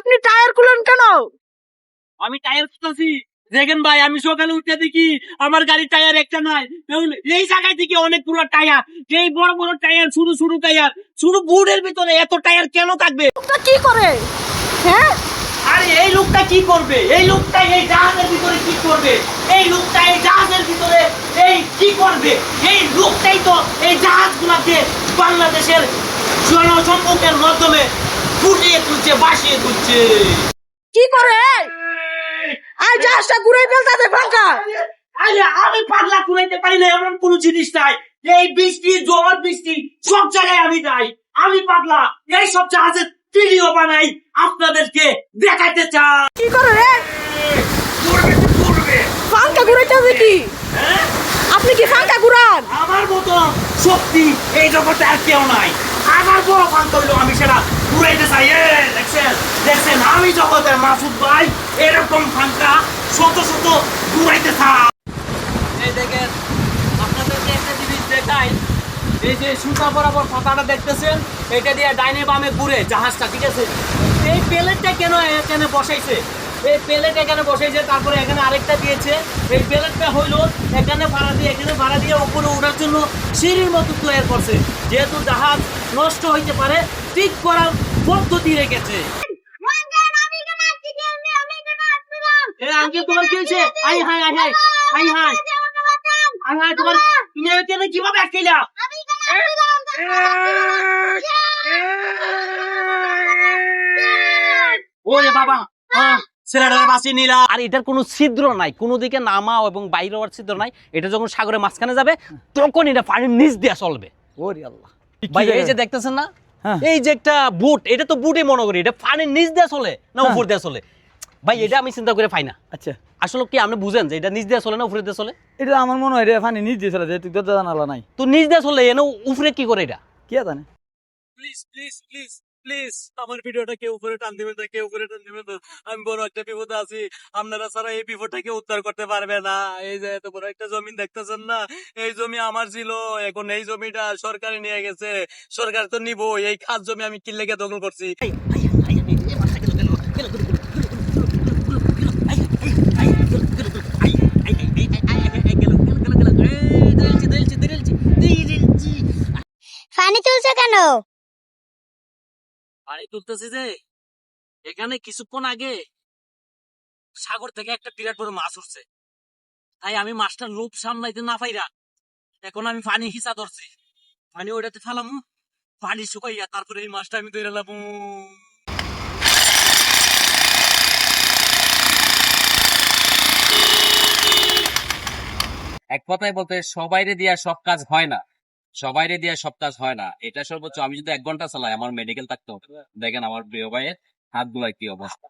আপনি টায়ার খুলেন কেন? আমি টায়ার খুলতেছি। দেখেন ভাই, আমি সকালে উঠে দেখি আমার গাড়ির টায়ার একটা নাই। এই জায়গায় থেকে অনেকগুলো টায়ার, এই বড় বড় টায়ার, ছোট ছোট টায়ার, ছোট বুটের ভিতরে এত টায়ার কেন থাকবে? লোকটা কি করে? হ্যাঁ, আরে এই লোকটা কি করবে? এই লোকটা এই জাহাজের ভিতরে কি করবে? এই লোকটা এই জাহাজের ভিতরে এই কি করবে? এই লোকটাই তো এই জাহাজগুলোকে বাংলাদেশের জনসম্পর্কের মাধ্যমে ফুটিয়ে তুলছে, বাসিয়ে তুলছে। কি করে? আই জাহাজটা ঘুরে ফেলতে ফাঁকা। আরে আমি পাগলা কুড়াইতে পারি না এমন কোন জিনিস নাই। এই বৃষ্টি, ঝড় বৃষ্টি সব জায়গায় আমি যাই। আমি পাগলা এই সব জাহাজের ভিডিও বানাই, আপনাদেরকে দেখাইতে চাই। কি করে রে? করবে ফাঁকা ঘুরাইতে কি? হ্যাঁ, আপনি কি ফাঁকা ঘুরান? আমার মতো শক্তি এই জগতে আর কেউ নাই। আমার বড় ফাঙ্কা হইলো, আমি সেটা ঘুরাইতে চাই। দেখছেন দেখছেন, আমি জগতের মাসুদ ভাই এরকম ফাঙ্কা শত শত ঘুরাইতে চাই। এই দেখেন, আপনাদেরকে একটা জিনিস দেখাই। এই যে সুতা বরাবর পাতাটা দেখতেছেন, এটা দিয়ে ডাইনে বামে ঘুরে জাহাজটা, ঠিক আছে? এই প্লেটটা কেন এখানে বসাইছে? এই প্লেট এখানে বসাইছে, তারপরে এখানে আরেকটা দিয়েছে। এই প্লেটটা হইলো এখানে ভাড়া দিয়ে উপরে ওঠার জন্য সিঁড়ির মতো তৈরি করছে। যেহেতু জাহাজ নষ্ট হইতে পারে, ঠিক করার পদ্ধতি রেখেছে। আঙ্কেল, তোমার কি হয়েছে? আই হাই আই হাই আই হাই আই হাই, তোমার তুমি এখানে কিভাবে আটকাইলা? ওরে বাবা, ছেলেটারে বাঁচিয়ে নিলা। আর এটার কোনো ছিদ্র নাই, কোনো দিকে নামা এবং বাইরে হওয়ার ছিদ্র নাই। এটা যখন সাগরের মাঝখানে যাবে তখন এটা পানির নিচ দিয়ে চলবে। ওরে আল্লাহ ভাই এই যে দেখতেছেন না, হ্যাঁ। এই যে একটা বুট, এটা তো বুটই মনে করি, এটা পানির নিচ দিয়ে চলে না উপর দিয়ে চলে? ভাই এটা আমি চিন্তা করে পাই না। আচ্ছা, আসলে কি আপনি বুঝেন যে এটা নিচ দিয়ে চলে না উপরে দিয়ে চলে? এটা আমার মনে হয় রে পানি নিচ দিয়ে চলে যায়, তুই দরজা জানালা নাই। তো নিচ দিয়ে চলে এনে উপরে কি করে এটা? কে জানে? প্লিজ প্লিজ প্লিজ প্লিজ আমার ভিডিওটা কেউ উপরে টান দিবেন না, কেউ উপরে টান দিবেন না। আমি বড় একটা বিপদে আছি, আপনারা ছাড়া এই বিপদটাকে উদ্ধার করতে পারবে না। এই যে এত বড় একটা জমি দেখতেছেন না, এই জমি আমার ছিল, এখন এই জমিটা সরকারে নিয়ে গেছে। সরকার তো নিবো, এই খাস জমি আমি কি লেগে দখল করছি। পানি তুলছো কেন? পানি তুলতেছি যে এখানে কিছুক্ষণ আগে সাগর থেকে একটা বিরাট বড় মাছ উঠছে, তাই আমি মাছটার লোভ সামলাইতে না পাইরা এখন আমি পানি হিসা ধরছি। পানি ওইটাতে ফেলামু, পানি শুকাইয়া তারপরে এই মাছটা আমি ধরে লাবো। এক কথায় বলতে সবাইরে দিয়া সব কাজ হয় না, সবাইরে দিয়া সব কাজ হয় না। এটা সর্বোচ্চ আমি যদি 1 ঘন্টা চালাই আমার মেডিকেল থাকতে হবে। দেখেন আমার প্রিয় ভাইয়ের হাত গুলায় কি অবস্থা।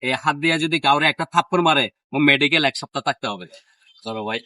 এই হাত দিয়া যদি কাউরে একটা থাপ্পড় মারে ও মেডিকেল 1 সপ্তাহ থাকতে হবে। চলো ভাই।